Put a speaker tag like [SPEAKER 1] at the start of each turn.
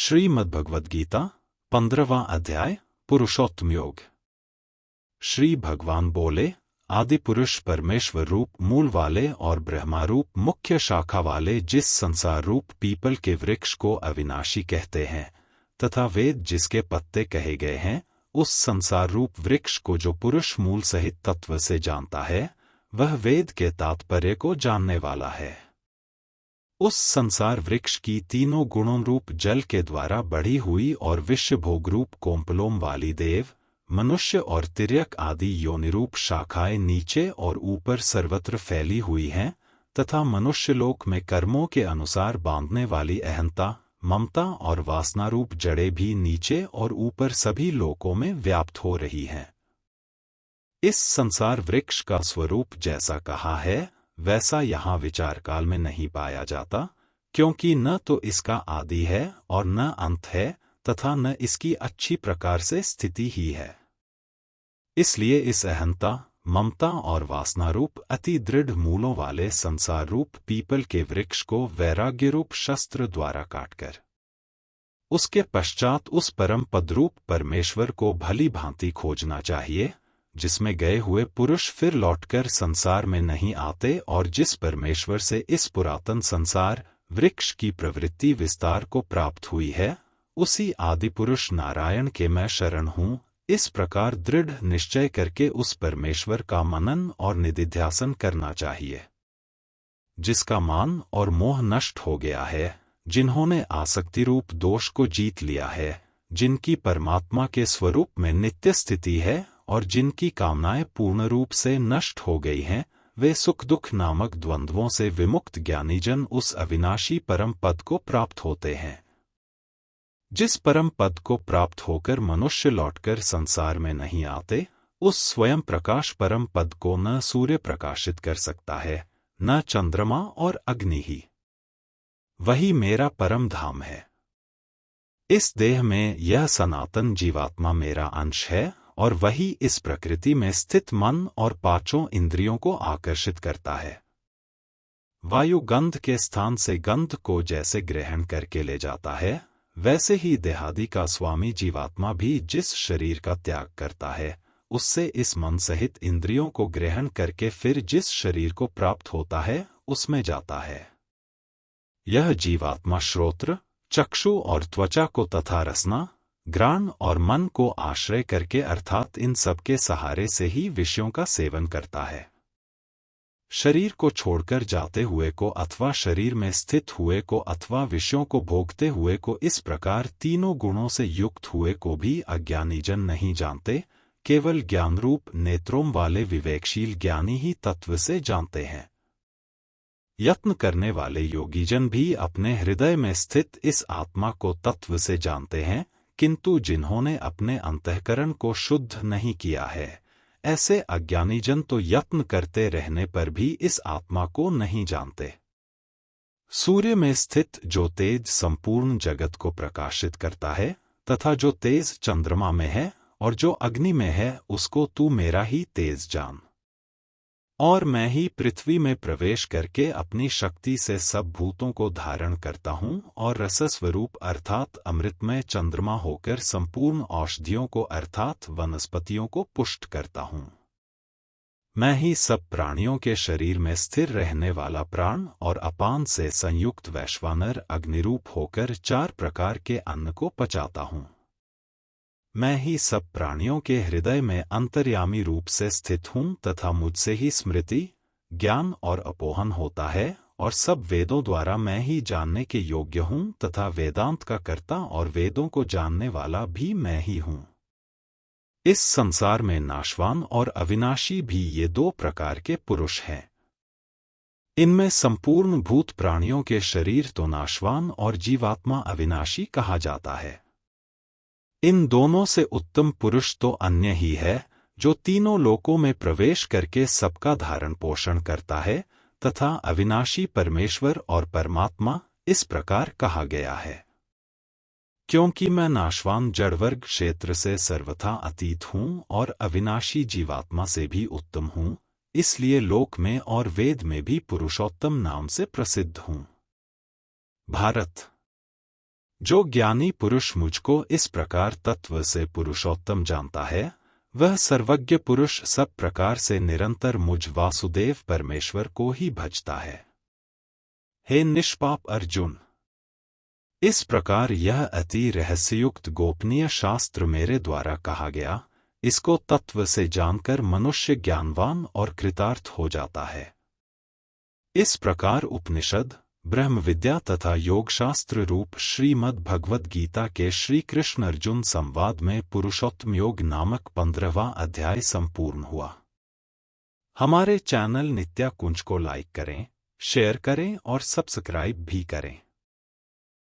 [SPEAKER 1] श्रीमद्भगवद्गीता 15वां अध्याय पुरुषोत्तम योग। श्री भगवान बोले, आदि पुरुष परमेश्वर रूप मूल वाले और ब्रह्मा रूप मुख्य शाखा वाले जिस संसार रूप पीपल के वृक्ष को अविनाशी कहते हैं तथा वेद जिसके पत्ते कहे गए हैं, उस संसार रूप वृक्ष को जो पुरुष मूल सहित तत्व से जानता है, वह वेद के तात्पर्य को जानने वाला है। उस संसार वृक्ष की तीनों गुणों रूप जल के द्वारा बढ़ी हुई और विश्व भोग रूप कोंपलोम वाली देव, मनुष्य और तिर्यक आदि योनिरूप शाखाएं नीचे और ऊपर सर्वत्र फैली हुई हैं तथा मनुष्यलोक में कर्मों के अनुसार बांधने वाली अहंता, ममता और वासनारूप जड़ें भी नीचे और ऊपर सभी लोकों में व्याप्त हो रही हैं। इस संसार वृक्ष का स्वरूप जैसा कहा है वैसा यहाँ विचार काल में नहीं पाया जाता, क्योंकि न तो इसका आदि है और न अंत है तथा न इसकी अच्छी प्रकार से स्थिति ही है। इसलिए इस अहंता, ममता और वासनारूप अति दृढ़ मूलों वाले संसार रूप पीपल के वृक्ष को वैराग्य रूप शस्त्र द्वारा काटकर उसके पश्चात उस परम पदरूप परमेश्वर को भली भांति खोजना चाहिए, जिसमें गए हुए पुरुष फिर लौटकर संसार में नहीं आते और जिस परमेश्वर से इस पुरातन संसार वृक्ष की प्रवृत्ति विस्तार को प्राप्त हुई है, उसी आदि पुरुष नारायण के मैं शरण हूँ। इस प्रकार दृढ़ निश्चय करके उस परमेश्वर का मनन और निधिध्यासन करना चाहिए, जिसका मान और मोह नष्ट हो गया है, जिन्होंने आसक्ति रूप दोष को जीत लिया है, जिनकी परमात्मा के स्वरूप में नित्य स्थिति है और जिनकी कामनाएं पूर्ण रूप से नष्ट हो गई हैं, वे सुख दुख नामक द्वंद्वों से विमुक्त ज्ञानीजन उस अविनाशी परम पद को प्राप्त होते हैं। जिस परम पद को प्राप्त होकर मनुष्य लौटकर संसार में नहीं आते, उस स्वयं प्रकाश परम पद को न सूर्य प्रकाशित कर सकता है, न चंद्रमा और अग्नि ही। वही मेरा परम धाम है। इस देह में यह सनातन जीवात्मा मेरा अंश है और वही इस प्रकृति में स्थित मन और पांचों इंद्रियों को आकर्षित करता है। वायु गंध के स्थान से गंध को जैसे ग्रहण करके ले जाता है, वैसे ही देहादि का स्वामी जीवात्मा भी जिस शरीर का त्याग करता है, उससे इस मन सहित इंद्रियों को ग्रहण करके फिर जिस शरीर को प्राप्त होता है उसमें जाता है। यह जीवात्मा श्रोत्र, चक्षु और त्वचा को तथा रसना, घ्राण और मन को आश्रय करके अर्थात इन सब के सहारे से ही विषयों का सेवन करता है। शरीर को छोड़कर जाते हुए को अथवा शरीर में स्थित हुए को अथवा विषयों को भोगते हुए को, इस प्रकार तीनों गुणों से युक्त हुए को भी अज्ञानीजन नहीं जानते, केवल ज्ञानरूप नेत्रों वाले विवेकशील ज्ञानी ही तत्व से जानते हैं। यत्न करने वाले योगीजन भी अपने हृदय में स्थित इस आत्मा को तत्व से जानते हैं, किंतु जिन्होंने अपने अंतःकरण को शुद्ध नहीं किया है, ऐसे अज्ञानीजन तो यत्न करते रहने पर भी इस आत्मा को नहीं जानते। सूर्य में स्थित जो तेज संपूर्ण जगत को प्रकाशित करता है तथा जो तेज चंद्रमा में है और जो अग्नि में है, उसको तू मेरा ही तेज जान। और मैं ही पृथ्वी में प्रवेश करके अपनी शक्ति से सब भूतों को धारण करता हूँ और रसस्वरूप अर्थात अमृतमय चंद्रमा होकर संपूर्ण औषधियों को अर्थात वनस्पतियों को पुष्ट करता हूँ। मैं ही सब प्राणियों के शरीर में स्थिर रहने वाला प्राण और अपान से संयुक्त वैश्वानर अग्निरूप होकर 4 प्रकार के अन्न को पचाता हूँ। मैं ही सब प्राणियों के हृदय में अंतर्यामी रूप से स्थित हूँ तथा मुझसे ही स्मृति, ज्ञान और अपोहन होता है और सब वेदों द्वारा मैं ही जानने के योग्य हूँ तथा वेदांत का कर्ता और वेदों को जानने वाला भी मैं ही हूँ। इस संसार में नाशवान और अविनाशी भी ये 2 प्रकार के पुरुष हैं। इनमें संपूर्ण भूत प्राणियों के शरीर तो नाशवान और जीवात्मा अविनाशी कहा जाता है। इन दोनों से उत्तम पुरुष तो अन्य ही है, जो तीनों लोकों में प्रवेश करके सबका धारण पोषण करता है तथा अविनाशी परमेश्वर और परमात्मा इस प्रकार कहा गया है। क्योंकि मैं नाशवान जड़वर्ग क्षेत्र से सर्वथा अतीत हूँ और अविनाशी जीवात्मा से भी उत्तम हूँ, इसलिए लोक में और वेद में भी पुरुषोत्तम नाम से प्रसिद्ध हूँ। भारत जो ज्ञानी पुरुष मुझको इस प्रकार तत्व से पुरुषोत्तम जानता है, वह सर्वज्ञ पुरुष सब प्रकार से निरंतर मुझ वासुदेव परमेश्वर को ही भजता है। हे निष्पाप अर्जुन, इस प्रकार यह अति रहस्ययुक्त गोपनीय शास्त्र मेरे द्वारा कहा गया, इसको तत्व से जानकर मनुष्य ज्ञानवान और कृतार्थ हो जाता है। इस प्रकार उपनिषद, ब्रह्म विद्या तथा योगशास्त्र रूप श्रीमद् भगवद गीता के श्री कृष्ण अर्जुन संवाद में पुरुषोत्तम योग नामक 15वां अध्याय संपूर्ण हुआ। हमारे चैनल नित्या कुंज को लाइक करें, शेयर करें और सब्सक्राइब भी करें।